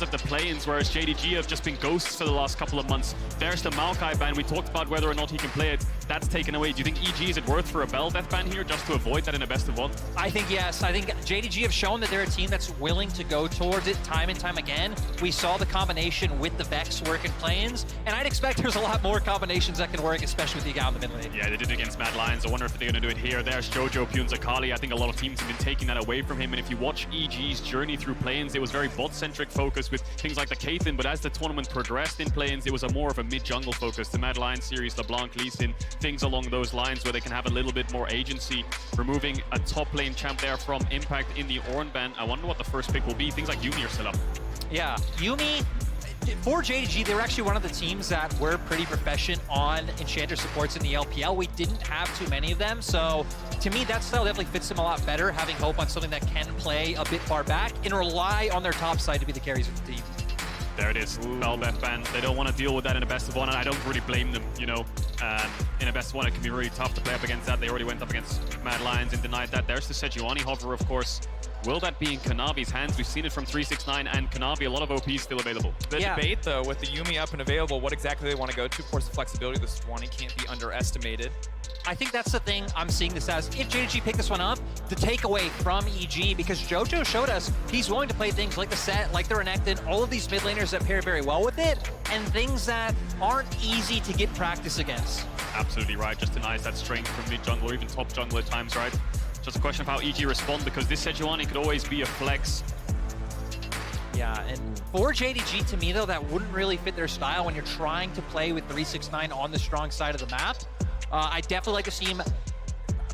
of the play-ins, whereas JDG have just been ghosts for the last couple of months. There's the Maokai ban. We talked about whether or not he can play it. That's taken away. Do you think EG, is it worth for a Bell death ban here just to avoid that in a best of one? I think yes. I think JDG have shown that they're a team that's willing to go towards it time and time again. We saw the combination with the Vex work in play-ins, and I'd expect there's a lot more combinations that can work, especially with the Yagao in the mid lane. Yeah, they did it against Mad Lions. I wonder if they're going to do it here. There's Jojo, Pyun, Zakali. I think a lot of teams have been taking that away from him, and if you watch EG's journey through play-ins, it was very bot-centric focus with things like the Caitlyn, but as the tournament progressed in play-ins, it was a more of a mid-jungle focus. The Mad Lions series, LeBlanc, Lee Sin, things along those lines where they can have a little bit more agency. Removing a top lane champ there from Impact in the Ornn ban. I wonder what the first pick will be. Things like Yuumi are still up. Yeah, Yuumi, for JDG, they were actually one of the teams that were pretty proficient on Enchanter supports in the LPL. We didn't have too many of them, so to me, that style definitely fits them a lot better, having hope on something that can play a bit far back and rely on their top side to be the carries of the team. There it is, Bell death ban. They don't want to deal with that in a best of one, and I don't really blame them, you know. In a best of one, it can be really tough to play up against that. They already went up against Mad Lions and denied that. There's the Sejuani hover, of course. Will that be in Kanavi's hands? We've seen it from 369 and Kanavi. A lot of OP still available. The debate, though, with the Yuumi up and available, what exactly they want to go to. Of course, the flexibility of the Sejuani can't be underestimated. I think that's the thing I'm seeing this as. If JDG pick this one up, the takeaway from EG, because JoJo showed us he's willing to play things like the Set, like the Renekton, all of these mid laners that pair very well with it, and things that aren't easy to get practice against. Absolutely right. Just denies that strength from mid jungle or even top jungle at times, right? Just a question of how EG respond, because this Sejuani could always be a flex. Yeah, and for JDG, to me, though, that wouldn't really fit their style when you're trying to play with 369 on the strong side of the map. I definitely like to see him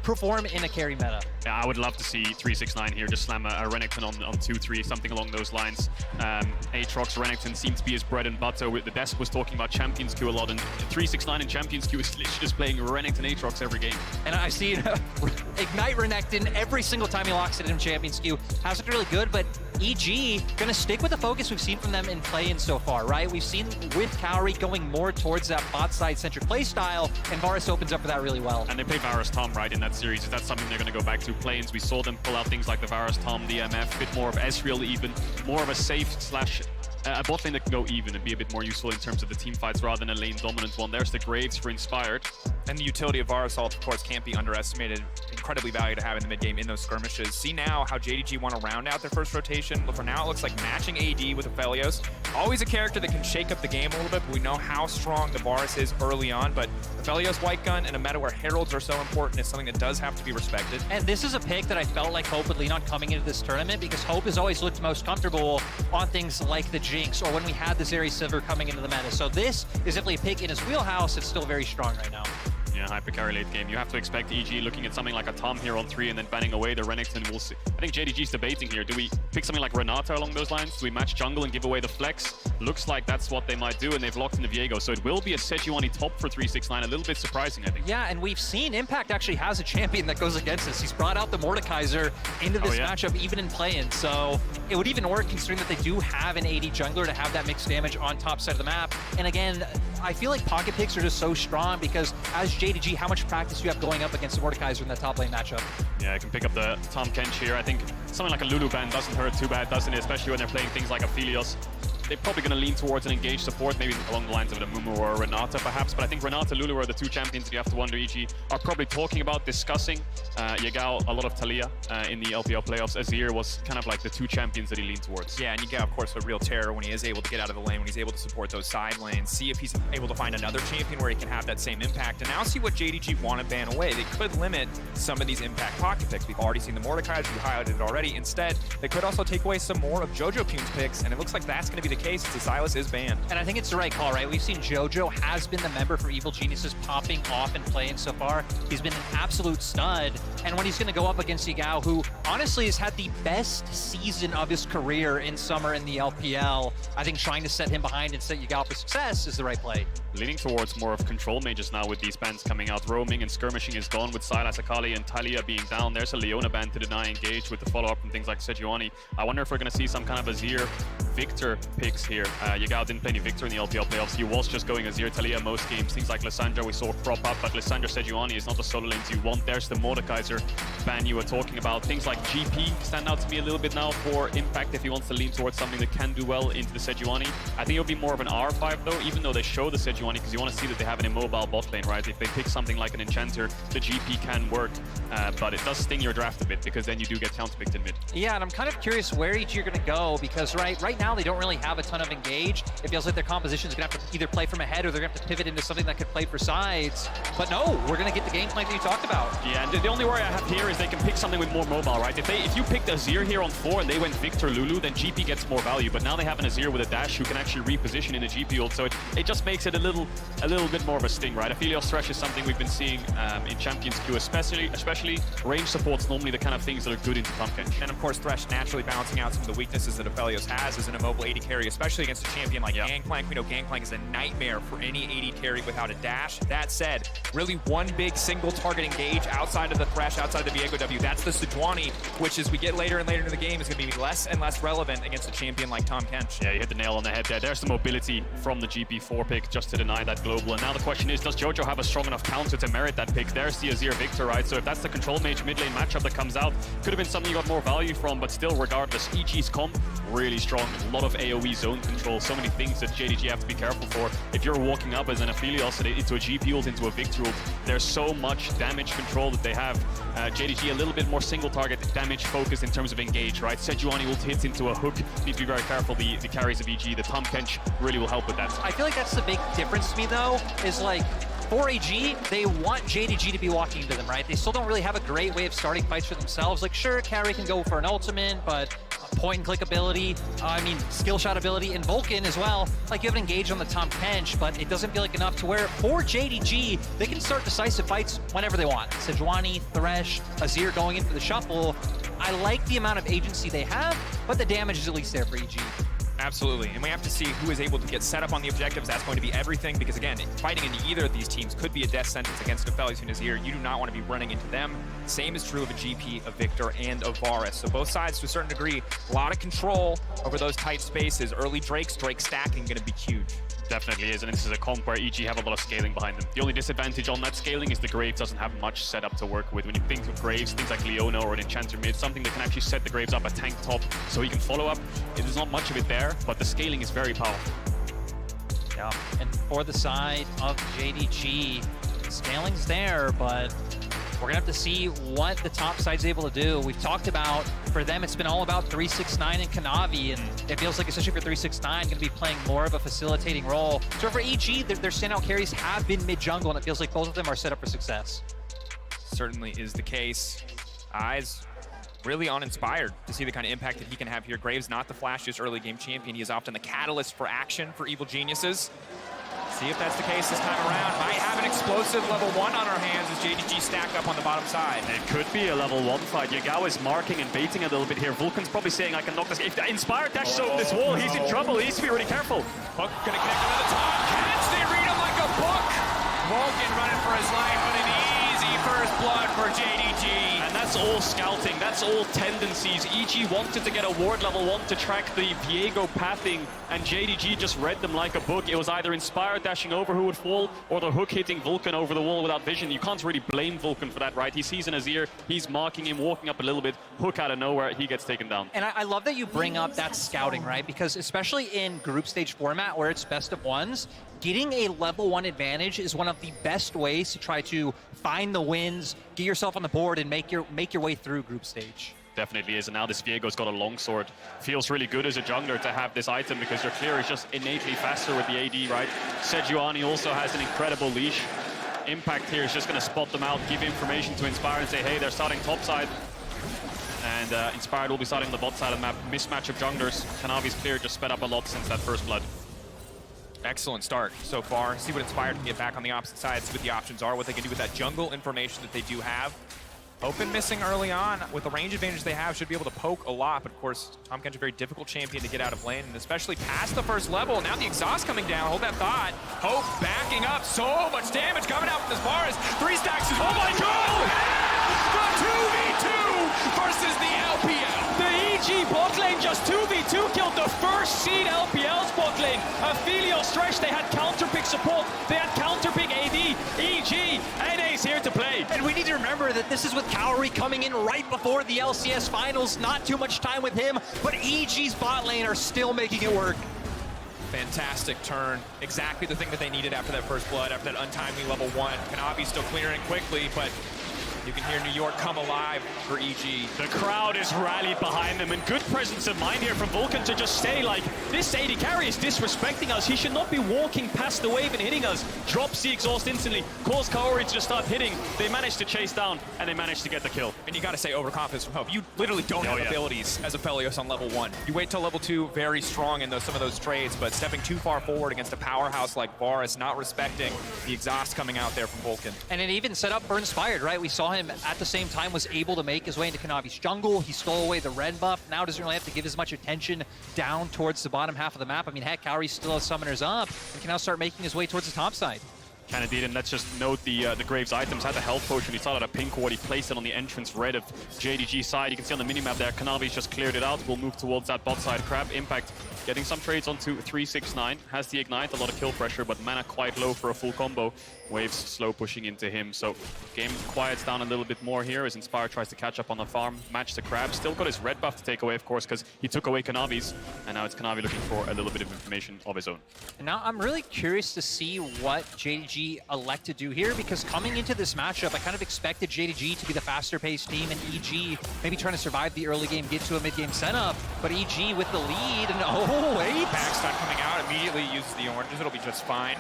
perform in a carry meta. Yeah, I would love to see 369 here just slam a Renekton on 2-3, something along those lines. Aatrox Renekton seems to be his bread and butter. The desk was talking about Champions Queue a lot, and 369 in Champions Queue is literally just playing Renekton Aatrox every game. And I see Ignite Renekton every single time he locks it in Champions Queue. Has looked really good, but EG gonna stick with the focus we've seen from them in play-in so far, right? We've seen with Cowrie going more towards that bot side centric play style, and Varus opens up for that really well. And they play Varus Tom, right, in that series. Is that something they're gonna go back to play-ins? We saw them pull out things like the Varus Tom, the MF, a bit more of Ezreal even, more of a safe slash a bot lane that can go even and be a bit more useful in terms of the team fights rather than a lane dominant one. There's the Graves for Inspired. And the utility of Varus ult, of course, can't be underestimated. Incredibly valuable to have in the mid game in those skirmishes. See now how JDG want to round out their first rotation. For now, it looks like matching AD with Aphelios. Always a character that can shake up the game a little bit, but we know how strong the Varus is early on. But Aphelios White Gun in a meta where heralds are so important is something that does have to be respected. And this is a pick that I felt like Hope would lean on coming into this tournament, because Hope has always looked most comfortable on things like the Jinx or when we had the Zeri Silver coming into the meta. So this is definitely a pick in his wheelhouse. It's still very strong right now. Yeah, hyper carry late game. You have to expect EG looking at something like a Tom here on 3 and then banning away the Renekton. We'll see. I think JDG's debating here. Do we pick something like Renata along those lines? Do we match jungle and give away the flex? Looks like that's what they might do, and they've locked in the Viego. So it will be a Sejuani top for 369. A little bit surprising, I think. Yeah, and we've seen Impact actually has a champion that goes against this. He's brought out the Mordekaiser into this matchup, even in play-in. So it would even work considering that they do have an AD jungler to have that mixed damage on top side of the map. And again, I feel like pocket picks are just so strong because as JDG, how much practice you have going up against the Mordekaiser in that top lane matchup? Yeah, I can pick up the Tom Kench here. I think something like a Lulu ban doesn't hurt too bad, doesn't it? Especially when they're playing things like Aphelios. They're probably going to lean towards an engaged support, maybe along the lines of a Mumu or Renata perhaps, but I think Renata, Lulu are the two champions that you have to wonder EG are probably talking about, discussing. Yagao, a lot of Talia in the LPL playoffs. Azir was kind of like the two champions that he leaned towards. Yeah, and Yagao, of course, a real terror when he is able to get out of the lane, when he's able to support those side lanes, see if he's able to find another champion where he can have that same impact, and now see what JDG want to ban away. They could limit some of these impact pocket picks. We've already seen the Mordekaiser, we highlighted it already. Instead, they could also take away some more of Jojo Pyun's picks, and it looks like that's going to be the case since Silas is banned. And I think it's the right call, right? We've seen Jojo has been the member for Evil Geniuses popping off and playing so far. He's been an absolute stud. And when he's going to go up against Yagao, who honestly has had the best season of his career in summer in the LPL, I think trying to set him behind and set Yagao for success is the right play. Leaning towards more of control mages now with these bans coming out. Roaming and skirmishing is gone with Sylas, Akali, and Talia being down. There's a Leona ban to deny engage with the follow-up and things like Sejuani. I wonder if we're going to see some kind of Azir Victor picks here. Yagao didn't play any Victor in the LPL playoffs. He was just going Azir Talia most games. Things like Lissandra we saw prop up, but Lissandra Sejuani is not the solo lanes you want. There's the Mordekaiser ban you were talking about. Things like GP stand out to me a little bit now for impact if he wants to lean towards something that can do well into the Sejuani. I think it'll be more of an R5 though, even though they show the Sejuani, because you want to see that they have an immobile bot lane, right? If they pick something like an Enchanter, the GP can work, but it does sting your draft a bit, because then you do get counterpicked in mid. Yeah, and I'm kind of curious where each you're going to go, because right now they don't really have a ton of engage. It feels like their composition is going to have to either play from ahead or they're going to have to pivot into something that could play for sides. But no, we're going to get the game plan that you talked about. Yeah, and the only worry I have here is they can pick something with more mobile, right? If you picked Azir here on 4 and they went Victor Lulu, then GP gets more value. But now they have an Azir with a dash who can actually reposition in a GP ult, so it just makes it a little bit more of a sting, right? Aphelios Thresh is something we've been seeing in Champions Queue, especially range support's normally the kind of things that are good into Pumpkin. And of course, Thresh naturally balancing out some of the weaknesses that Aphelios has as an immobile AD carry, especially against a champion like Gangplank. We know Gangplank is a nightmare for any AD carry without a dash. That said, really one big single target engage outside of the Thresh, outside of the Viego W. That's the Sejuani, which as we get later and later into the game is going to be less and less relevant against a champion like Tahm Kench. Yeah, you hit the nail on the head there. There's the mobility from the GP4 pick just to deny that global. And now the question is, does Jojo have a strong enough counter to merit that pick? There's the Azir Victor, right? So if that's the control mage mid lane matchup that comes out, could have been something you got more value from, but still, regardless, EG's comp, really strong. A lot of AoE zone control, so many things that JDG have to be careful for. If you're walking up as an Aphelios into a GP ult, into a Victor ult, there's so much damage control that they have. JDG a little bit more single target damage focused in terms of engage, right? Sejuani ult hits into a hook. Need to be very careful. The carries of EG, the Tahm Kench really will help with that. I feel like that's the big difference to me though, is like, for AG, they want JDG to be walking into them, right? They still don't really have a great way of starting fights for themselves. Like, sure, Carry can go for an ultimate, but point and click ability, skill shot ability, and Vulcan as well. Like, you have an engage on the Tahm Kench, but it doesn't feel like enough to where, for JDG, they can start decisive fights whenever they want. Sejuani, Thresh, Azir going in for the shuffle. I like the amount of agency they have, but the damage is at least there for EG. Absolutely, and we have to see who is able to get set up on the objectives. That's going to be everything, because again, fighting into either of these teams could be a death sentence against Aphelios and Azir. You do not want to be running into them. Same is true of a GP, a Victor, and a Varus. So both sides, to a certain degree, a lot of control over those tight spaces. Early Drake stacking going to be huge. Definitely is, and this is a comp where EG have a lot of scaling behind them. The only disadvantage on that scaling is the Graves doesn't have much set up to work with. When you think of Graves, things like Leona or an Enchanter mid, something that can actually set the Graves up a tank top so he can follow up. There's not much of it there, but the scaling is very powerful. Yeah, and for the side of JDG, scaling's there, but we're gonna have to see what the top side's able to do. We've talked about, for them, it's been all about 369 and Kanavi, and it feels like, especially for 369, gonna be playing more of a facilitating role. So for EG, their standout carries have been mid-jungle, and it feels like both of them are set up for success. Certainly is the case. Eyes really uninspired to see the kind of impact that he can have here. Graves, not the flashiest early game champion. He is often the catalyst for action for Evil Geniuses. See if that's the case this time around. Might have an explosive level 1 on our hands as JDG stack up on the bottom side. It could be a level 1 fight. Yagao is marking and baiting a little bit here. Vulcan's probably saying, I can knock this. If the Inspired dashes over this wall, he's in trouble. He needs to be really careful. Hook gonna connect to the top. Catch, they read him like a book. Vulcan running for his life, but an easy first blood for JDG. And that's all scouting. That's all tendencies. EG wanted to get a ward level 1 to track the Viego pathing, and JDG just read them like a book. It was either Inspired dashing over who would fall, or the hook hitting Vulcan over the wall without vision. You can't really blame Vulcan for that, right? He sees an Azir, he's marking him, walking up a little bit, hook out of nowhere, he gets taken down. And I love that you bring up that scouting, right? Because especially in group stage format where it's best of ones, getting a level 1 advantage is one of the best ways to try to find the wins, get yourself on the board, and make your way through group stage. Definitely is, and now this Viego's got a longsword. Feels really good as a jungler to have this item, because your clear is just innately faster with the AD, right? Sejuani also has an incredible leash. Impact here is just going to spot them out, give information to Inspire and say, hey, they're starting top side. And Inspired will be starting the bot side of the map. Mismatch of junglers. Kanavi's clear just sped up a lot since that first blood. Excellent start so far. See what Inspired can get back on the opposite side, see what the options are, what they can do with that jungle information that they do have. Open missing early on. With the range advantage they have, should be able to poke a lot, but of course, Tahm Kench a very difficult champion to get out of lane, and especially past the first level. Now the exhaust coming down, hold that thought. Hope backing up, so much damage coming out from this Varus. 3 stacks is, oh my god! The 2v2 versus the LPL. The EG bot lane just 2v2 killed the first seed LPL's bot lane. Aphelios stretch, they had counter pick support, they had counter pick AD, EG, NA's here to play. And we need to remember that this is with Cowrie coming in right before the LCS finals. Not too much time with him, but EG's bot lane are still making it work. Fantastic turn. Exactly the thing that they needed after that first blood, after that untimely level 1. Kanavi still clearing quickly, but you can hear New York come alive for EG. The crowd is rallied behind them, and good presence of mind here from Vulcan to just stay like, this AD carry is disrespecting us. He should not be walking past the wave and hitting us. Drops the exhaust instantly, cause Kaori to just start hitting. They managed to chase down, and they managed to get the kill. And you gotta say overconfidence from Hope. You literally don't have abilities as a Aphelios on level 1. You wait till level 2, very strong in some of those trades, but stepping too far forward against a powerhouse like Varus, not respecting the exhaust coming out there from Vulcan. And it even set up for Inspired, right? We saw him at the same time was able to make his way into Kanavi's jungle. He stole away the red buff. Now doesn't really have to give as much attention down towards the bottom half of the map. I mean, heck, Cowrie still has summoners up and can now start making his way towards the top side. Can indeed, and let's just note the Graves items. Had the health potion, he saw that a pink ward, he placed it on the entrance red of JDG side. You can see on the minimap there, Kanavi's just cleared it out. We'll move towards that bot side. Crab, Impact, getting some trades onto 369. Has the Ignite, a lot of kill pressure, but mana quite low for a full combo. Waves slow pushing into him, so game quiets down a little bit more here as Inspire tries to catch up on the farm. Match the Crab, still got his red buff to take away, of course, because he took away Kanavi's, and now it's Kanavi looking for a little bit of information of his own. And now I'm really curious to see what JDG elect to do here, because coming into this matchup, I kind of expected JDG to be the faster-paced team and EG maybe trying to survive the early game, get to a mid-game setup, but EG with the lead, and oh, wait! Backstun coming out, immediately uses the oranges, it'll be just fine.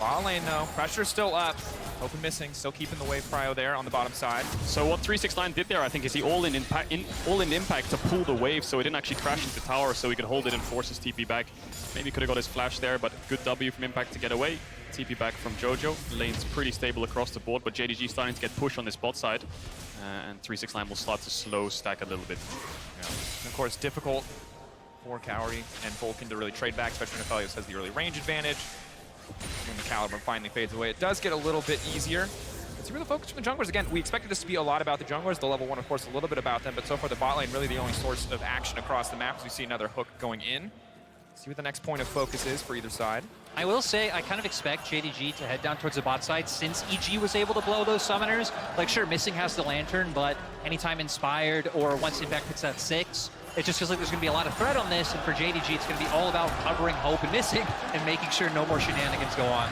Bot lane though, pressure's still up. Open missing, still keeping the wave prio there on the bottom side. So what 369 did there, I think, is he all-in impact to pull the wave, so he didn't actually crash into tower, so he could hold it and force his TP back. Maybe could have got his flash there, but good W from Impact to get away. TP back from Jojo. Lane's pretty stable across the board, but JDG starting to get pushed on this bot side, and 369 will start to slow stack a little bit. Yeah. And of course, difficult for Cowrie and Vulcan to really trade back, especially when Aphelios has the early range advantage. When the Caliber finally fades away, it does get a little bit easier. It's really focused from the junglers. Again, we expected this to be a lot about the junglers. The level 1, of course, a little bit about them, but so far the bot lane really the only source of action across the map as we see another hook going in. See what the next point of focus is for either side. I will say, I kind of expect JDG to head down towards the bot side since EG was able to blow those summoners. Like, sure, Missing has the Lantern, but anytime Inspired or once Impact hits that 6, it just feels like there's going to be a lot of threat on this, and for JDG, it's going to be all about covering Hope and Missing and making sure no more shenanigans go on.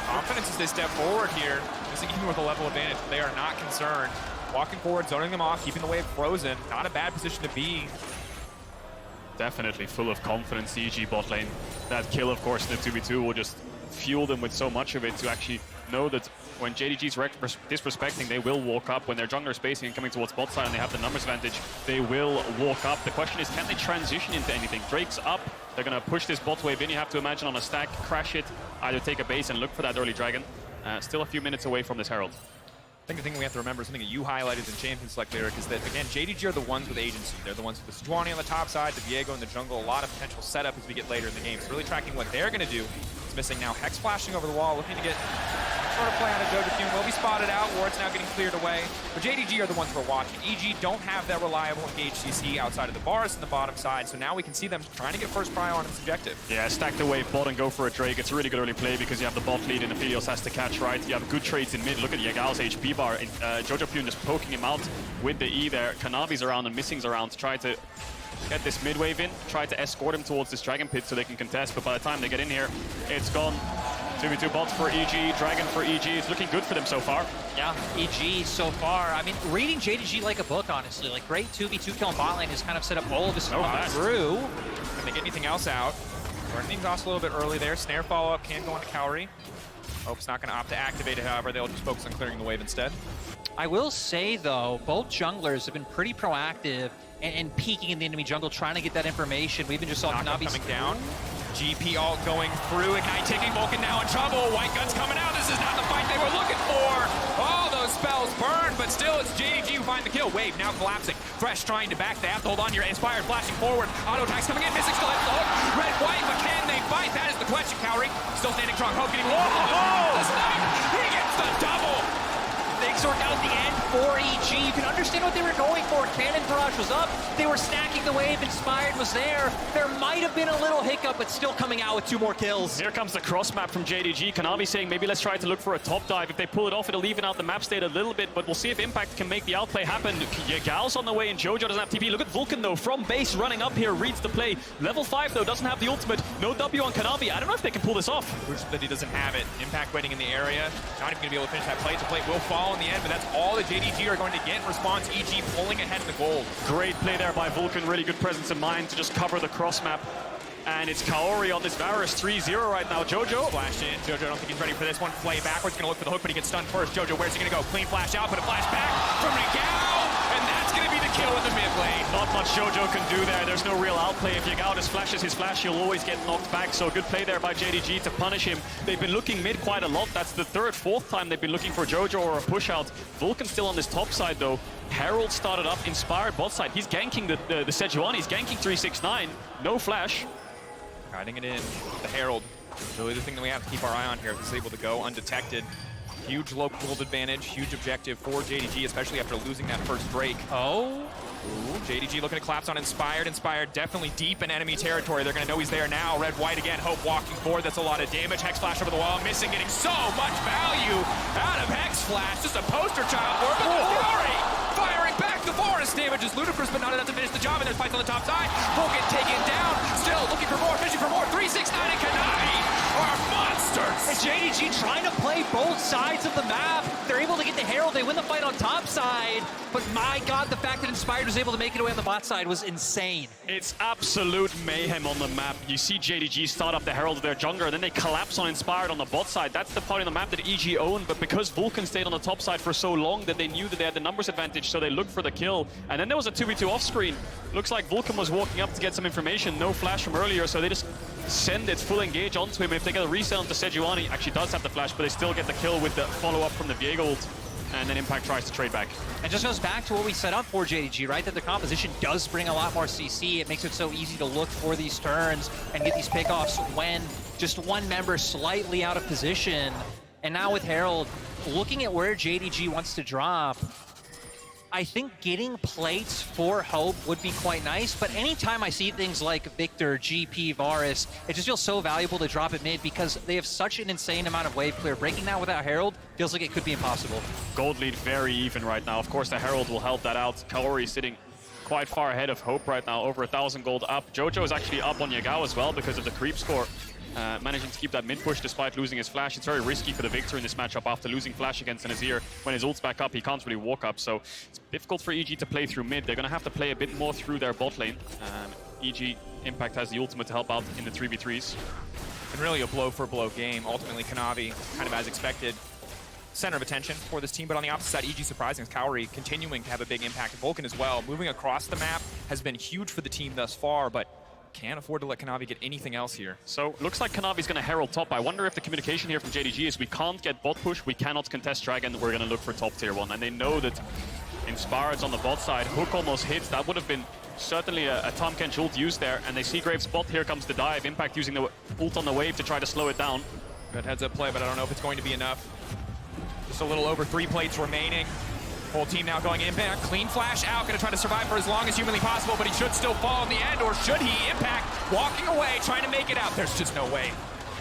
Confidence as they step forward here. Missing even with a level advantage, they are not concerned. Walking forward, zoning them off, keeping the wave frozen. Not a bad position to be. Definitely full of confidence, EG bot lane. That kill, of course, in the 2v2 will just fuel them with so much of it to actually know that when JDG's disrespecting, they will walk up. When their jungler is spacing and coming towards bot side and they have the numbers advantage, they will walk up. The question is, can they transition into anything? Drake's up. They're going to push this bot wave in. You have to imagine on a stack, crash it, either take a base and look for that early dragon. Still a few minutes away from this Herald. I think the thing we have to remember, something that you highlighted in Champions Select Lyric, is that, again, JDG are the ones with agency. They're the ones with the Sejuani on the top side, the Viego in the jungle, a lot of potential setup as we get later in the game. So really tracking what they're going to do. It's Missing now. Hex flashing over the wall, looking to get sort of play on a JoJo will be spotted out. Ward's now getting cleared away. But JDG are the ones we're watching. EG don't have that reliable engaged CC outside of the bars in the bottom side, so now we can see them trying to get first prio on its objective. Yeah, stack the wave bot and go for a Drake. It's a really good early play because you have the bot lead and Aphelios has to catch right. You have good trades in mid. Look at Yagal's HP bar. JoJo just poking him out with the E there. Kanavi's around and Missing's around to try to get this mid wave in, try to escort him towards this Dragon Pit so they can contest, but by the time they get in here, it's gone. 2v2 bots for EG, Dragon for EG. It's looking good for them so far. Yeah, EG so far. I mean, reading JDG like a book, honestly. Like, great 2v2 kill on bot lane has kind of set up all of his through. Can they get anything else out? Burning things off a little bit early there. Snare follow-up can go into Cowrie. Hope's not going to opt to activate it, however. They'll just focus on clearing the wave instead. I will say, though, both junglers have been pretty proactive and peeking in the enemy jungle, trying to get that information. We even just saw Kanavi coming down. GP ult going through. Ignite taking Vulcan now in trouble. White Guns coming out. This is not the fight they were looking for. Oh, those spells burn, but still it's JDG who find the kill. Wave now collapsing. Thresh trying to back that. Hold on, your Inspired flashing forward. Auto attacks coming in. Missing still has the hook. Red, white, but can they fight? That is the question, Cowrie. Still standing strong. Hope getting low. The snipe. He gets the double. things work out at the end for EG. You can understand what they were going for. Cannon Barrage was up. They were stacking the wave. Inspired was there. There might have been a little hiccup, but still coming out with 2 more kills. Here comes the cross map from JDG. Kanavi saying maybe let's try to look for a top dive. If they pull it off, it'll even out the map state a little bit, but we'll see if Impact can make the outplay happen. Yagal's on the way and Jojo doesn't have TP. Look at Vulcan though, from base running up here, reads the play. Level 5 though, doesn't have the ultimate. No W on Kanavi. I don't know if they can pull this off. That he doesn't have it. Impact waiting in the area. Not even going to be able to finish that play. The play will fall in the end, but that's all that JDG are going to get in response. EG pulling ahead in the gold. Great play there by Vulcan. Really good presence of mind to just cover the cross map. And it's Kaori on this Varus 3-0 right now. Jojo. Flash in. Jojo, I don't think he's ready for this one. Play backwards. Going to look for the hook, but he gets stunned first. Jojo, where's he going to go? Clean flash out, but a flash back from Yagao. And that's going to be the kill in the mid lane. Not much Jojo can do there. There's no real outplay. If Yagao just flashes his flash, he'll always get knocked back. So good play there by JDG to punish him. They've been looking mid quite a lot. That's the 3rd, 4th time they've been looking for Jojo or a push out. Vulcan still on this top side though. Herald started up, Inspired bot side. He's ganking the Sejuani. He's ganking 369. No flash. Guiding it in. The Herald. Really the thing that we have to keep our eye on here. If he's able to go undetected. Huge local gold advantage, huge objective for JDG, especially after losing that first Drake. Oh. Ooh, JDG looking to collapse on Inspired. Inspired definitely deep in enemy territory. They're going to know he's there now. Red, white again. Hope walking forward. That's a lot of damage. Hex Flash over the wall. Missing, getting so much value out of Hex Flash. Just a poster child for him. But the Fury firing back. The forest damage is ludicrous, but not enough to finish the job. And there's fights on the top side. Vulcan taken down. Still looking for more, fishing for more. 369 and Kanavi are monsters. And JDG trying to play both sides of the map. They're able to get the Herald. They win the fight on top side. But my God, the fact that Inspired was able to make it away on the bot side was insane. It's absolute mayhem on the map. You see JDG start up the Herald of their jungler, and then they collapse on Inspired on the bot side. That's the part of the map that EG owned, but because Vulcan stayed on the top side for so long that they knew that they had the numbers advantage, so they looked for the kill. And then there was a 2v2 off screen. Looks like Vulcan was walking up to get some information. No flash from earlier, so they just send its full engage onto him. And if they get a resell onto Sejuani, actually does have the flash, but they still get the kill with the follow-up from the Viegold. And then Impact tries to trade back. And just goes back to what we set up for JDG, right? That the composition does bring a lot more CC. It makes it so easy to look for these turns and get these pickoffs when just one member slightly out of position. And now with Herald, looking at where JDG wants to drop, I think getting plates for Hope would be quite nice, but anytime I see things like Victor, GP, Varus, it just feels so valuable to drop it mid because they have such an insane amount of wave clear. Breaking that without Herald feels like it could be impossible. Gold lead very even right now. Of course, the Herald will help that out. Kaori sitting quite far ahead of Hope right now, over 1,000 gold up. Jojo is actually up on Yagao as well because of the creep score. Managing to keep that mid push despite losing his flash. It's very risky for the Victor in this matchup after losing flash against Nazir. When his ult's back up, he can't really walk up, so it's difficult for EG to play through mid. They're going to have to play a bit more through their bot lane. EG Impact has the ultimate to help out in the 3v3s. And really a blow-for-blow game. Ultimately, Kanavi, kind of as expected, center of attention for this team, but on the opposite side, EG surprising as Kaori continuing to have a big impact. Vulcan as well, moving across the map has been huge for the team thus far, but can't afford to let Kanavi get anything else here. So, looks like Kanavi's going to Herald top. I wonder if the communication here from JDG is we can't get bot push, we cannot contest Dragon, we're going to look for top tier 1. And they know that Inspired's on the bot side. Hook almost hits. That would have been certainly a Tom Kench ult used there. And they see Graves bot. Here comes the dive. Impact using the ult on the wave to try to slow it down. Good heads-up play, but I don't know if it's going to be enough. Just a little over 3 plates remaining. Whole team now going Impact. Clean flash out, gonna try to survive for as long as humanly possible, but he should still fall in the end, or should he? Impact walking away, trying to make it out. There's just no way.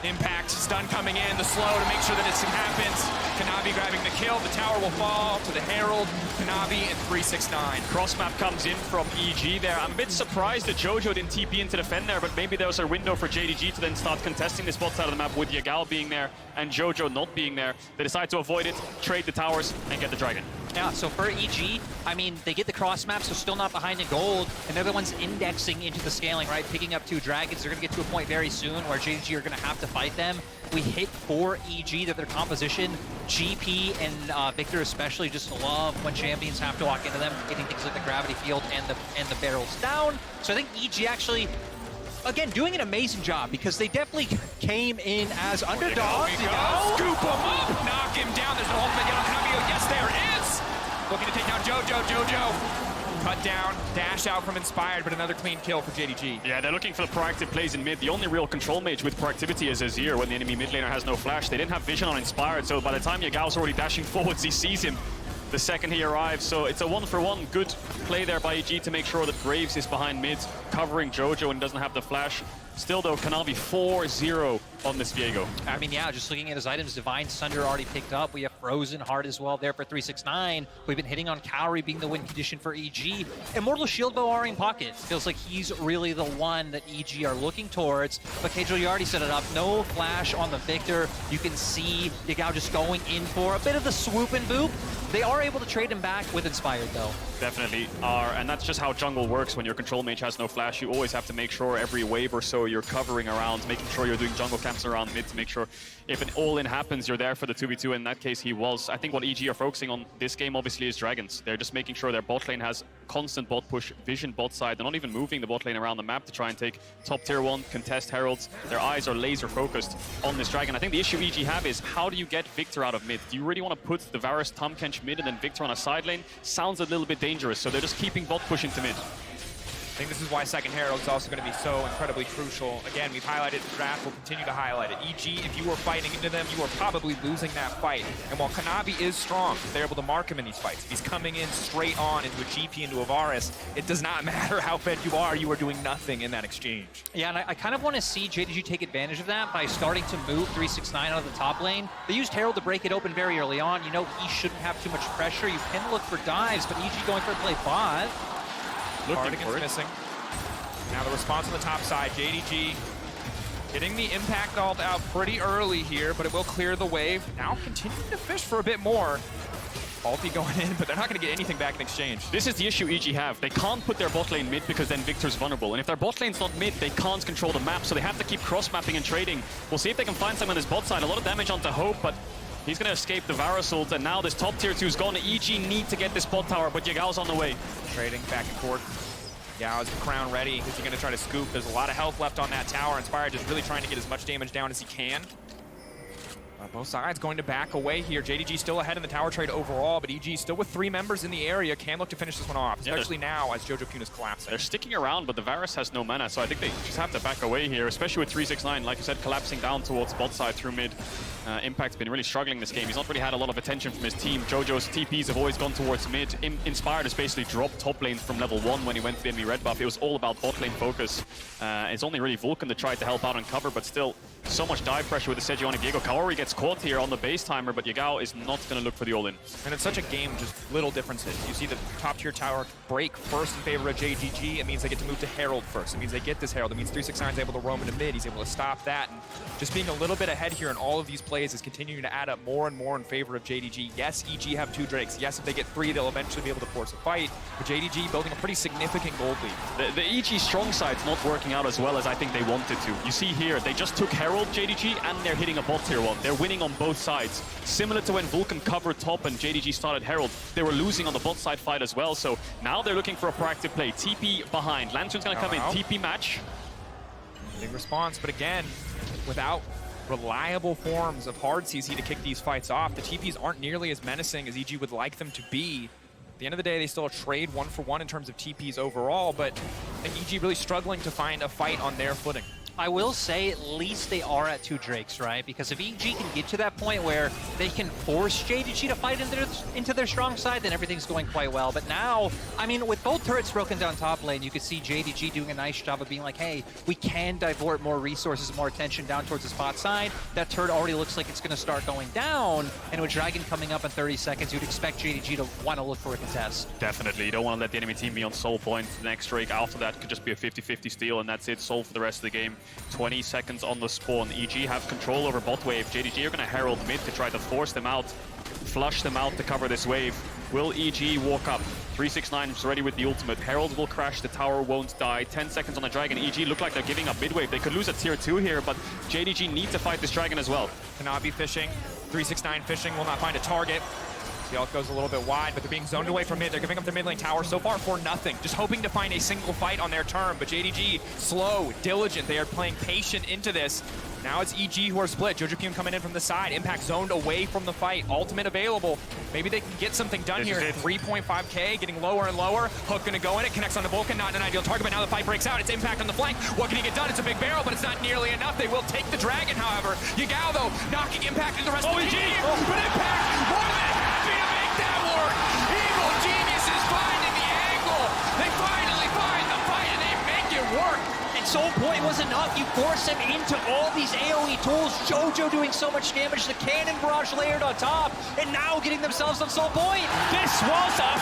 Impact, stun coming in, the slow to make sure that it happens. Kanavi grabbing the kill, the tower will fall to the Herald. Kanavi and 369. Cross map comes in from EG there. I'm a bit surprised that Jojo didn't TP into defend there, but maybe there was a window for JDG to then start contesting this bot side of the map with Yagao being there and Jojo not being there. They decide to avoid it, trade the towers, and get the Dragon. Yeah, so for EG, I mean, they get the cross map, so still not behind in gold, and they're the ones indexing into the scaling, right? Picking up 2 dragons. They're going to get to a point very soon where JDG are going to have to fight them. We hit for EG that their composition, GP and Victor especially just love when champions have to walk into them, getting things like the gravity field and the barrels down. So I think EG actually, again, doing an amazing job because they definitely came in as underdogs. Scoop him up, knock him down. There's no ultimate yet on Kanavi. Yes, there is. Looking to take down Jojo. Jojo Cut down, dash out from Inspired, but another clean kill for JDG. Yeah, they're looking for the proactive plays in mid. The only real control mage with proactivity is Azir when the enemy mid laner has no flash. They didn't have vision on Inspired, so by the time Yagao's already dashing forwards, he sees him the second he arrives. So it's a 1-for-1. Good play there by EG to make sure that Graves is behind mid, covering Jojo and doesn't have the flash. Still though, Kanavi 4-0 on this Viego. I mean, yeah, just looking at his items, Divine Sunder already picked up. We have Frozen Heart as well there for 369. We've been hitting on Cowrie being the win condition for EG. Immortal Shield Bow are in pocket. Feels like he's really the one that EG are looking towards. But Keijo, you already set it up. No flash on the Victor. You can see Yagao just going in for a bit of the swoop and boop. They are able to trade him back with Inspired though. Definitely are, and that's just how jungle works. When your control mage has no flash, you always have to make sure every wave or so you're covering around, making sure you're doing jungle camps around mid to make sure if an all-in happens, you're there for the 2v2. In that case, he was. I think what EG are focusing on this game, obviously, is Dragons. They're just making sure their bot lane has constant bot push, vision bot side. They're not even moving the bot lane around the map to try and take top tier 1, contest heralds. Their eyes are laser focused on this dragon. I think the issue EG have is, how do you get Victor out of mid? Do you really want to put the Varus Tahm Kench mid and then Victor on a side lane? Sounds a little bit dangerous, so they're just keeping bot push into mid. I think this is why second Herald is also going to be so incredibly crucial. Again, we've highlighted the draft, we'll continue to highlight it. EG, if you were fighting into them, you are probably losing that fight. And while Kanavi is strong, they're able to mark him in these fights. If he's coming in straight on into a GP, into a Varus, it does not matter how fed you are doing nothing in that exchange. Yeah, and I kind of want to see JDG take advantage of that by starting to move 369 out of the top lane. They used Herald to break it open very early on. You know, he shouldn't have too much pressure. You can look for dives, but EG going for a play bot. Cardigan's missing. Now the response on the top side, JDG getting the impact ult out pretty early here, but it will clear the wave. Now continuing to fish for a bit more. Ulti going in, but they're not going to get anything back in exchange. This is the issue EG have. They can't put their bot lane mid because then Victor's vulnerable. And if their bot lane's not mid, they can't control the map, so they have to keep cross-mapping and trading. We'll see if they can find someone on this bot side. A lot of damage onto Hope, but he's going to escape the Varus ult, and now this top tier 2 is gone. EG need to get this bot tower, but Yagao's on the way. Trading back and forth. Yao is the crown ready. Is he going to try to scoop? There's a lot of health left on that tower. Inspired just really trying to get as much damage down as he can. Both sides going to back away here. JDG still ahead in the tower trade overall, but EG still with 3 members in the area. Can look to finish this one off, especially now as Jojo Pune is collapsing. They're sticking around, but the Varus has no mana, so I think they just have to back away here, especially with 369, like you said, collapsing down towards bot side through mid. Impact's been really struggling this game. He's not really had a lot of attention from his team. Jojo's TPs have always gone towards mid. Inspired has basically dropped top lanes from level 1 when he went to the enemy red buff. It was all about bot lane focus. It's only really Vulcan that tried to help out and cover, but still so much dive pressure with the Sejuani Viego. Kaori gets caught here on the base timer, but Yagao is not going to look for the all-in. And it's such a game, just little differences. You see the top tier tower break first in favor of JDG. It means they get to move to Herald first. It means they get this Herald. It means 369 is able to roam into mid. He's able to stop that. And just being a little bit ahead here in all of these plays is continuing to add up more and more in favor of JDG. Yes, EG have 2 Drakes. Yes, if they get 3, they'll eventually be able to force a fight. But JDG building a pretty significant gold lead. The EG strong side's not working out as well as I think they wanted to. You see here, they just took Herald, JDG, and they're hitting a bot tier 1. They're winning on both sides. Similar to when Vulcan covered top and JDG started Herald, they were losing on the bot side fight as well. So now they're looking for a proactive play. TP behind. Lantern's going to come in. TP match. Big response, but again, without reliable forms of hard CC to kick these fights off, the TPs aren't nearly as menacing as EG would like them to be. At the end of the day, they still trade 1-for-1 in terms of TPs overall, but I think EG really struggling to find a fight on their footing. I will say at least they are at 2 Drakes, right? Because if EG can get to that point where they can force JDG to fight into their strong side, then everything's going quite well. But now, I mean, with both turrets broken down top lane, you could see JDG doing a nice job of being like, hey, we can divert more resources, more attention down towards the spot side. That turret already looks like it's going to start going down. And with Dragon coming up in 30 seconds, you'd expect JDG to want to look for a contest. Definitely. You don't want to let the enemy team be on soul point. The next Drake after that could just be a 50-50 steal, and that's it. Soul for the rest of the game. 20 seconds on the spawn. EG have control over bot wave. JDG are going to herald mid to try to force them out, flush them out to cover this wave. Will EG walk up? 369 is ready with the ultimate. Herald will crash, the tower won't die. 10 seconds on the dragon. EG look like they're giving up mid wave. They could lose a tier 2 here, but JDG need to fight this dragon as well. Kanavi fishing, 369 fishing, will not find a target. Yelp goes a little bit wide, but they're being zoned away from mid. They're giving up their mid lane tower so far for nothing. Just hoping to find a single fight on their turn, but JDG, slow, diligent. They are playing patient into this. Now it's EG who are split. JoJoPyun coming in from the side. Impact zoned away from the fight. Ultimate available. Maybe they can get something done here. 3.5k, getting lower and lower. Hook gonna go in it, connects onto Vulcan, not an ideal target, but now the fight breaks out. It's Impact on the flank. What can he get done? It's a big barrel, but it's not nearly enough. They will take the dragon, however. Yagao, though, knocking Impact into the rest of the team. But Impact, more than happy to make that work. Evil Geniuses finding the angle. They finally find the fight, and they make it work. Soul Point was enough. You force him into all these AoE tools. JoJo doing so much damage. The cannon barrage layered on top, and now getting themselves on Soul Point. This was a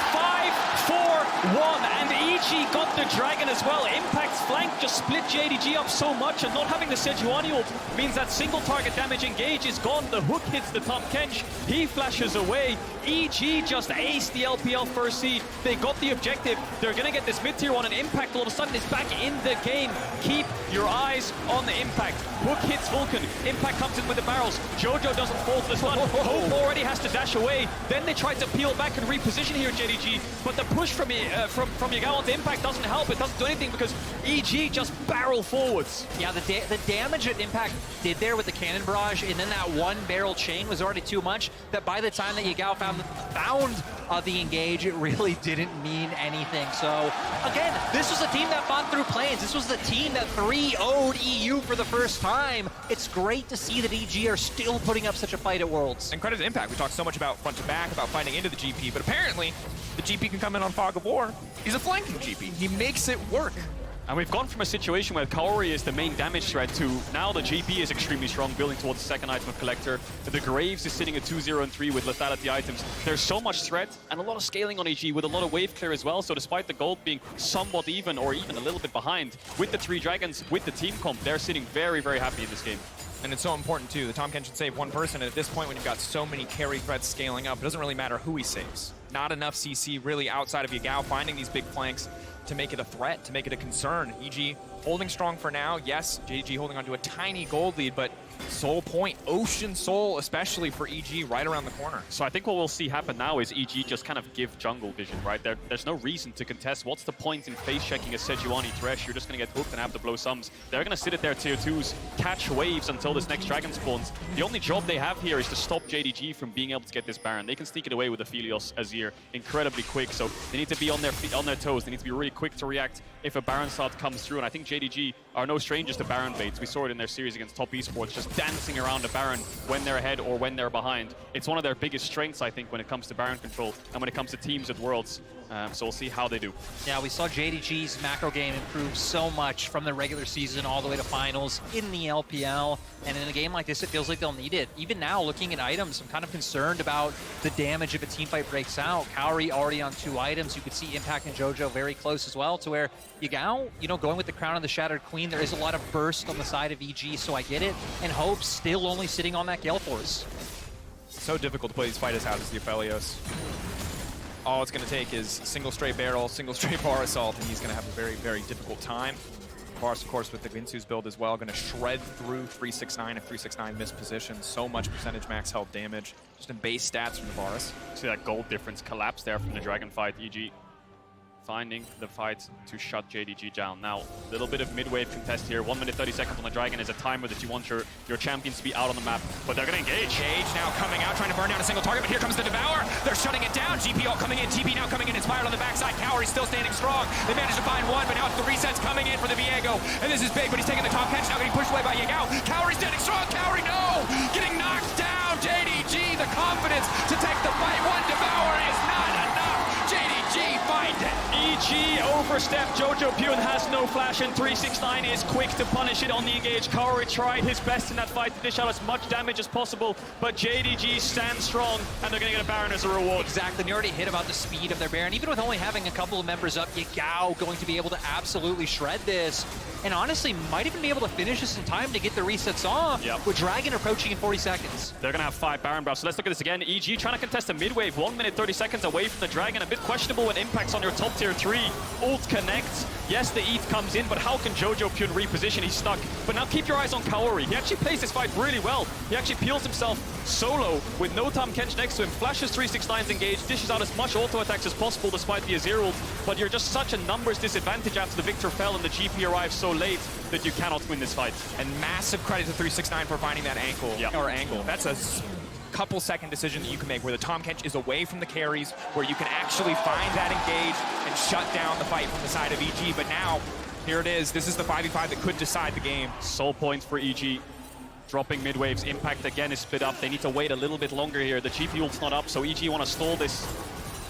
5-4-1, and EG got the dragon as well. Impact's flank just split JDG up so much, and not having the Sejuani ult means that single target damage engage is gone. The hook hits the top Kench. He flashes away. EG just aced the LPL first seed. They got the objective. They're going to get this mid-tier one, and Impact all of a sudden is back in the game. Keep your eyes on the Impact. Hook hits Vulcan. Impact comes in with the barrels. JoJo doesn't fall to the stun. Hope already has to dash away. Then they try to peel back and reposition here, JDG. But the push from Yagao onto Impact doesn't help. It doesn't do anything because EG just barrel forwards. Yeah, the damage that Impact did there with the cannon barrage, and then that one barrel chain was already too much, that by the time that Yagao found the engage, it really didn't mean anything. So, again, this was a team that fought through planes. This was the team that 3-0'd EU for the first time. It's great to see that EG are still putting up such a fight at Worlds. And credit to Impact. We talked so much about front to back, about finding into the GP, but apparently the GP can come in on Fog of War. He's a flanking GP. He makes it work. And we've gone from a situation where Kaori is the main damage threat to now the GP is extremely strong, building towards the second item of Collector. The Graves is sitting at 2-0 and 3 with lethality items. There's so much threat and a lot of scaling on EG with a lot of wave clear as well. So despite the gold being somewhat even or even a little bit behind, with the 3 dragons, with the team comp, they're sitting very, very happy in this game. And it's so important too. The Tahm Kench should save one person, and at this point when you've got so many carry threats scaling up, it doesn't really matter who he saves. Not enough CC really outside of Yagao finding these big flanks to make it a threat, to make it a concern. EG holding strong for now. Yes, JDG holding on to a tiny gold lead, but Soul Point, Ocean Soul, especially for EG, right around the corner. So I think what we'll see happen now is EG just kind of give jungle vision, right? There's no reason to contest. What's the point in face checking a Sejuani Thresh? You're just going to get hooked and have to blow sums. They're going to sit at their tier 2s, catch waves until this next dragon spawns. The only job they have here is to stop JDG from being able to get this Baron. They can sneak it away with the Aphelios Azir incredibly quick, so they need to be on their feet, on their toes. They need to be really quick to react if a Baron start comes through, and I think JDG are no strangers to Baron baits. We saw it in their series against top esports, just dancing around a Baron when they're ahead or when they're behind. It's one of their biggest strengths, I think, when it comes to Baron control and when it comes to teams at Worlds. So we'll see how they do. Yeah, we saw JDG's macro game improve so much from the regular season all the way to finals in the LPL. And in a game like this, it feels like they'll need it. Even now, looking at items, I'm kind of concerned about the damage if a team fight breaks out. Kaori already on 2 items. You could see Impact and JoJo very close as well, to where Yagao, going with the Crown of the Shattered Queen, there is a lot of burst on the side of EG, so I get it. And Hope still only sitting on that Gale Force. So difficult to play these fighters out as the Aphelios. All it's going to take is single straight barrel, single straight bar assault, and he's going to have a very, very difficult time. Varus, of course, with the Ginsu's build as well, going to shred through 369 if 369 missed position. So much percentage max health damage, just in base stats from the Varus. See that gold difference collapse there from the Dragon fight. EG finding the fight to shut JDG down. Now, a little bit of mid-wave contest here. 1 minute 30 seconds on the Dragon is a timer that you want your champions to be out on the map, but they're going to engage. Engage now coming out, trying to burn down a single target, but here comes the Devour. They're shutting it down. GP all coming in, TP now coming in, inspired on the backside. Kaori still standing strong. They managed to find one, but now it's the resets coming in for the Viego. And this is big, but he's taking the top catch, now getting pushed away by Yagao. Kaori standing strong, Kaori no! Getting knocked down, JDG, the confidence to take the fight. One Devour is not enough. JDG find it. EG overstep. JoJoPyun has no flash, and 369 is quick to punish it on the engage. Kaori tried his best in that fight to dish out as much damage as possible, but JDG stands strong, and they're going to get a Baron as a reward. Exactly. You already hit about the speed of their Baron. Even with only having a couple of members up, Yagao going to be able to absolutely shred this. And honestly, might even be able to finish this in time to get the resets off, with Dragon approaching in 40 seconds. They're going to have 5 Baron buffs. So let's look at this again. EG trying to contest a mid-wave. 1 minute 30 seconds away from the Dragon. A bit questionable trouble when Impact's on your top tier 3. Ult connects. Yes, the ETH comes in, but how can Jojo Pyun reposition? He's stuck. But now keep your eyes on Kaori. He actually plays this fight really well. He actually peels himself solo with no Tom Kench next to him. Flashes 369's engaged, dishes out as much auto attacks as possible despite the Azir ult. But you're just such a numbers disadvantage after the Victor fell and the GP arrives so late that you cannot win this fight. And massive credit to 369 for finding that ankle or angle. That's a couple second decision that you can make where the Tom Kench is away from the carries, where you can actually find that engage and shut down the fight from the side of EG. But now, here it is. This is the 5v5 that could decide the game. Soul points for EG. Dropping mid waves. Impact again is split up. They need to wait a little bit longer here. The GP ult's not up, so EG want to stall this.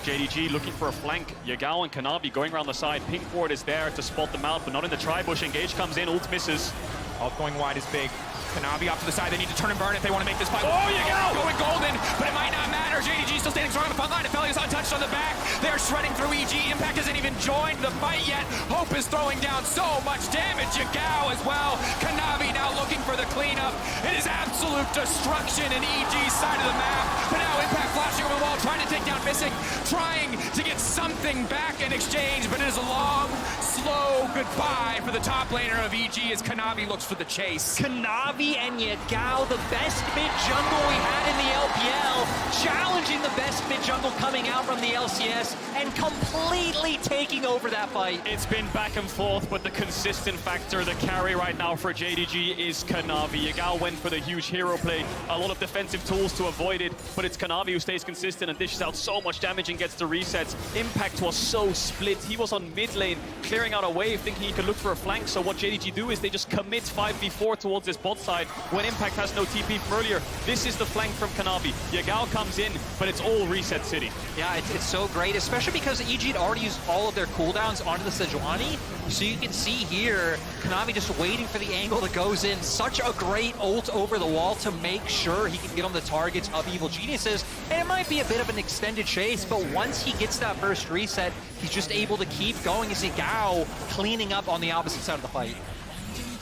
JDG looking for a flank. Yagao and Kanavi going around the side. Pink ward is there to spot them out, but not in the tri-bush. Engage comes in, ult misses. Ult going wide is big. Kanavi off to the side. They need to turn and burn if they want to make this fight. Oh, Yagao! Going golden, but it might not matter. JDG still standing strong on the front line. Aphelios untouched on the back. They're shredding through EG. Impact hasn't even joined the fight yet. Hope is throwing down so much damage. Yagao as well. Kanavi now looking for the cleanup. It is absolute destruction in EG's side of the map. But now Impact flashing over the wall, trying to take down Missing, trying to get something back in exchange, but it is a long, slow goodbye for the top laner of EG as Kanavi looks for the chase. Kanavi and Yagao, the best mid-jungle we had in the LPL, challenging the best mid-jungle coming out from the LCS and completely taking over that fight. It's been back and forth, but the consistent factor, the carry right now for JDG is Kanavi. Yagao went for the huge hero play, a lot of defensive tools to avoid it, but it's Kanavi who stays consistent and dishes out so much damage and gets the resets. Impact was so split. He was on mid lane, clearing out a wave, thinking he could look for a flank, so what JDG do is they just commit 5v4 towards this bot side when Impact has no TP from earlier. This is the flank from Kanavi. Yagao comes in, but it's all reset city. Yeah, it's so great, especially because EG had already used all of their cooldowns onto the Sejuani. So you can see here, Kanavi just waiting for the angle that goes in. Such a great ult over the wall to make sure he can get on the targets of Evil Geniuses. And it might be a bit of an extended chase, but once he gets that first reset, he's just able to keep going as Yagao cleaning up on the opposite side of the fight.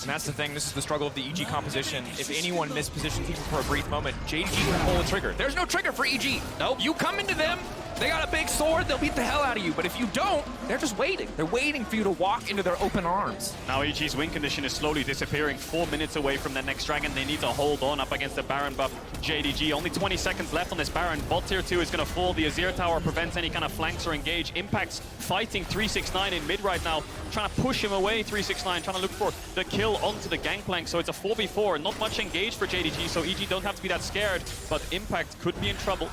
And that's the thing, this is the struggle of the EG composition. If anyone mispositions even for a brief moment, JDG can pull a trigger. There's no trigger for EG. Nope. You come into them, they got a big sword, they'll beat the hell out of you. But if you don't, they're just waiting. They're waiting for you to walk into their open arms. Now EG's win condition is slowly disappearing. 4 minutes away from the next dragon. They need to hold on up against the Baron buff. JDG, only 20 seconds left on this Baron. Bot tier 2 is going to fall. The Azir tower prevents any kind of flanks or engage. Impact's fighting 369 in mid right now, trying to push him away. 369 trying to look for the kill onto the gangplank. So it's a 4v4. Not much engaged for JDG, so EG don't have to be that scared. But Impact could be in trouble.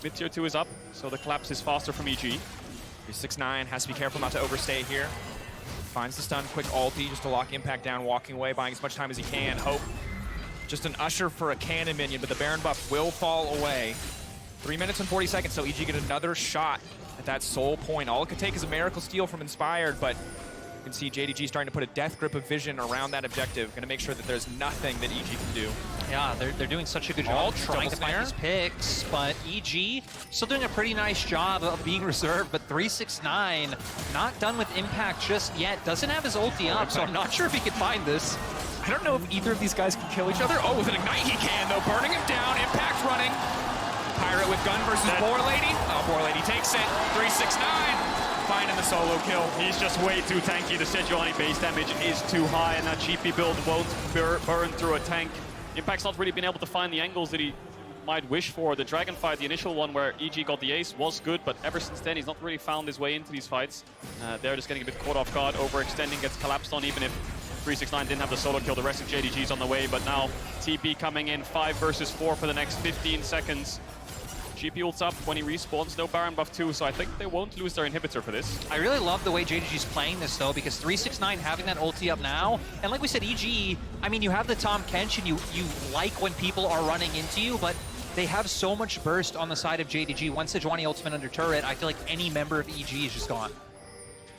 Mid tier 2 is up, so the collapse is faster from EG. 369 has to be careful not to overstay here. Finds the stun, quick ulti just to lock Impact down, walking away, buying as much time as he can. Hope just an usher for a cannon minion, but the Baron buff will fall away. 3 minutes and 40 seconds, so EG get another shot at that soul point. All it could take is a miracle steal from Inspired, but you can see JDG starting to put a death grip of vision around that objective, gonna make sure that there's nothing that EG can do. Yeah, they're doing such a good job trying to find these picks, but EG still doing a pretty nice job of being reserved, but 369 not done with Impact just yet. Doesn't have his ulti up, so I'm not sure if he can find this. I don't know if either of these guys can kill each other. Oh, with an Ignite he can, though. Burning him down, Impact running. Pirate with gun versus Boar Lady. Oh, Boar Lady takes it. 369. Finding the solo kill. He's just way too tanky. The Sejuani base damage is too high, and that GP build won't burn through a tank. Impact's not really been able to find the angles that he might wish for. The dragon fight, the initial one where EG got the ace, was good, but ever since then he's not really found his way into these fights. They're just getting a bit caught off guard, overextending, gets collapsed on, even if 369 didn't have the solo kill. The rest of JDG's on the way, but now TP coming in 5 versus 4 for the next 15 seconds. GP ults up when he respawns, no Baron buff too, so I think they won't lose their inhibitor for this. I really love the way JDG's playing this though, because 369 having that ulti up now, and like we said, EG, I mean, you have the Tom Kench and you like when people are running into you, but they have so much burst on the side of JDG. Once Sejuani ultimate under turret, I feel like any member of EG is just gone.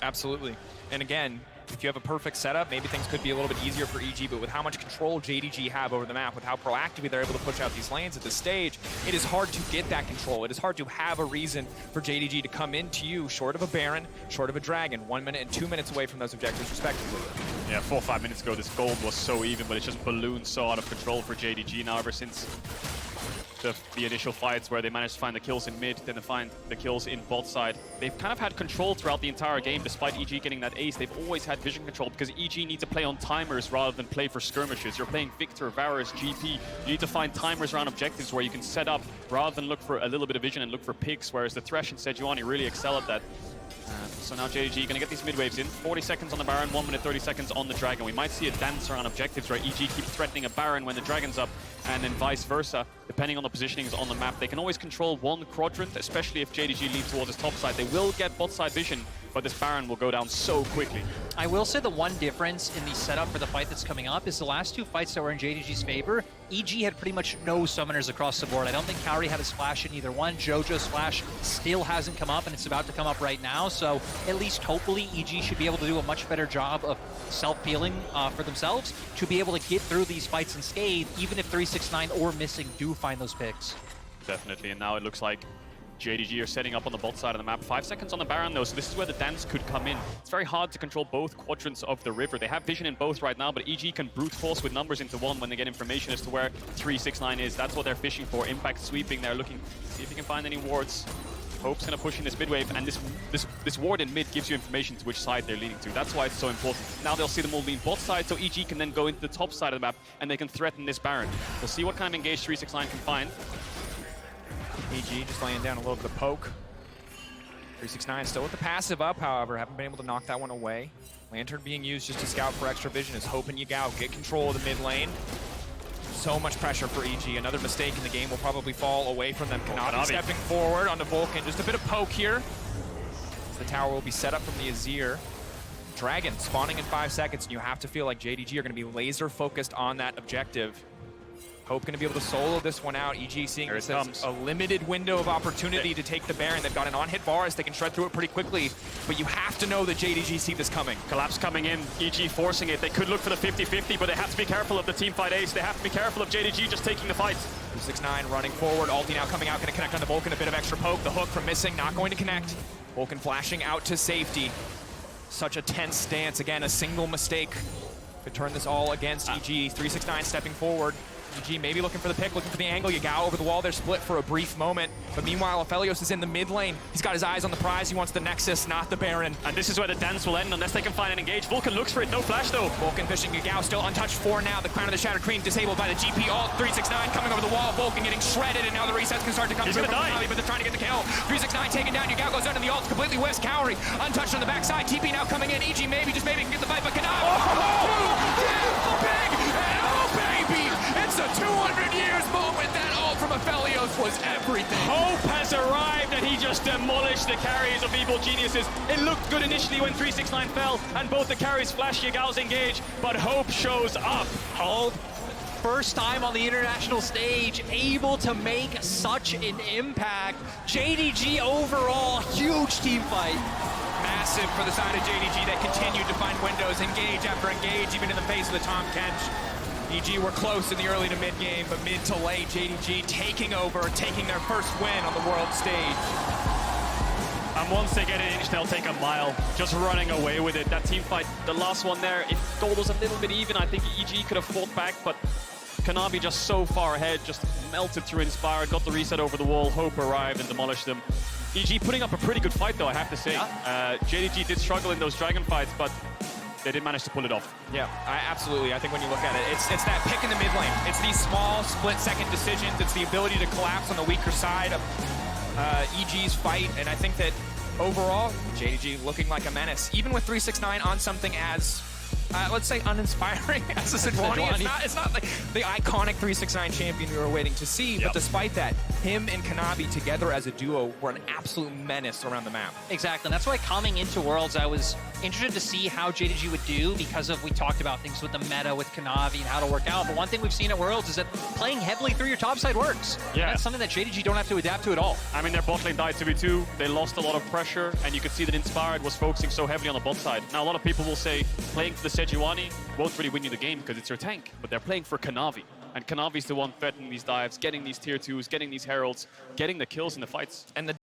Absolutely. And again, if you have a perfect setup, maybe things could be a little bit easier for EG, but with how much control JDG have over the map, with how proactively they're able to push out these lanes at this stage, it is hard to get that control. It is hard to have a reason for JDG to come into you short of a Baron, short of a Dragon, 1 minute and 2 minutes away from those objectives respectively. Yeah, 4 or 5 minutes ago, this gold was so even, but it's just ballooned so out of control for JDG now ever since the initial fights where they managed to find the kills in mid, then they find the kills in bot side. They've kind of had control throughout the entire game, despite EG getting that ace. They've always had vision control because EG need to play on timers rather than play for skirmishes. You're playing Victor, Varus, GP. You need to find timers around objectives where you can set up rather than look for a little bit of vision and look for picks, whereas the Thresh and Sejuani really excel at that. So now JDG going to get these mid waves in. 40 seconds on the Baron, 1 minute 30 seconds on the Dragon. We might see a dance around objectives where EG keep threatening a Baron when the Dragon's up, and then vice versa, depending on the positionings on the map. They can always control one quadrant, especially if JDG leads towards his top side. They will get bot side vision, but this Baron will go down so quickly. I will say the one difference in the setup for the fight that's coming up is the last two fights that were in JDG's favor, EG had pretty much no summoners across the board. I don't think Kaori had his flash in either one. Jojo's flash still hasn't come up, and it's about to come up right now. So at least hopefully EG should be able to do a much better job of self-healing for themselves to be able to get through these fights unscathed, even if 369 or Missing do find those picks. Definitely, and now it looks like JDG are setting up on the bot side of the map. 5 seconds on the Baron though, so this is where the dance could come in. It's very hard to control both quadrants of the river. They have vision in both right now, but EG can brute force with numbers into one when they get information as to where 369 is. That's what they're fishing for. Impact sweeping, they're looking, see if you can find any wards. Hope's gonna push in this mid wave, and this ward in mid gives you information to which side they're leaning to. That's why it's so important. Now they'll see them all lean bot side, so EG can then go into the top side of the map, and they can threaten this Baron. We'll see what kind of engage 369 can find. EG just laying down a little bit of poke. 369 still with the passive up, however, haven't been able to knock that one away. Lantern being used just to scout for extra vision is hoping Yagao get control of the mid lane. So much pressure for EG. Another mistake in the game will probably fall away from them. Kanavi stepping forward onto Vulcan. Just a bit of poke here. The tower will be set up from the Azir. Dragon spawning in 5 seconds, and you have to feel like JDG are going to be laser focused on that objective. Hope going to be able to solo this one out. EG seeing this as a limited window of opportunity to take the Baron. They've got an on-hit Varus. They can shred through it pretty quickly, but you have to know that JDG see this coming. Collapse coming in, EG forcing it. They could look for the 50-50, but they have to be careful of the teamfight ace. They have to be careful of JDG just taking the fight. 269 running forward. Ulti now coming out, going to connect on the Vulcan. A bit of extra poke. The hook from Missing, not going to connect. Vulcan flashing out to safety. Such a tense stance. Again, a single mistake could turn this all against EG. 369 stepping forward. EG maybe looking for the pick, looking for the angle. Yagao over the wall. They're split for a brief moment. But meanwhile, Aphelios is in the mid lane. He's got his eyes on the prize. He wants the Nexus, not the Baron. And this is where the dance will end unless they can find an engage. Vulcan looks for it. No flash, though. Vulcan fishing. Yagao still untouched for now. The Crown of the Shattered Queen disabled by the GP ult. 369 coming over the wall. Vulcan getting shredded, and now the resets can start to come through from Kanavi, but they're trying to get the kill. 369 taken down. Yagao goes under the ult. Completely whiffs Kaori. Untouched on the backside. TP now coming in. EG maybe, just maybe can get the fight, but Kanavi. Big! And oh, baby! It's a 200 years moment. That ult from Aphelios was everything. Hope has arrived, and he just demolished the carries of Evil Geniuses. It looked good initially when 369 fell, and both the carries flash Yagao's engage, but Hope shows up. Hope, first time on the international stage, able to make such an impact. JDG overall, huge team fight. Massive for the side of JDG that continued to find windows, engage after engage, even in the face of the Tahm Kench. EG were close in the early to mid game, but mid to late, JDG taking over, taking their first win on the world stage. And once they get an inch, they'll take a mile, just running away with it. That team fight, the last one there, if goal was a little bit even, I think EG could have fought back, but Kanavi just so far ahead, just melted through Inspire, got the reset over the wall. Hope arrived and demolished them. EG putting up a pretty good fight though, I have to say. Yeah. JDG did struggle in those Dragon fights, but they did manage to pull it off. Yeah, absolutely. I think when you look at it, it's that pick in the mid lane. It's these small split-second decisions. It's the ability to collapse on the weaker side of EG's fight, and I think that overall, JDG looking like a menace. Even with 369 on something as, let's say, uninspiring as a Sejuani. It's not like the iconic 369 champion we were waiting to see, but despite that, him and Kanavi together as a duo were an absolute menace around the map. Exactly, and that's why coming into Worlds, I was interested to see how JDG would do because of, we talked about things with the meta with Kanavi and how to work out, but one thing we've seen at Worlds is that playing heavily through your top side works. Yeah. And that's something that JDG don't have to adapt to at all. I mean, their bot lane died 2v2, they lost a lot of pressure, and you could see that Inspired was focusing so heavily on the bot side. Now, a lot of people will say playing for the Sejuani won't really win you the game because it's your tank, but they're playing for Kanavi. And Kanavi's the one threatening these dives, getting these tier 2s, getting these heralds, getting the kills in the fights. And the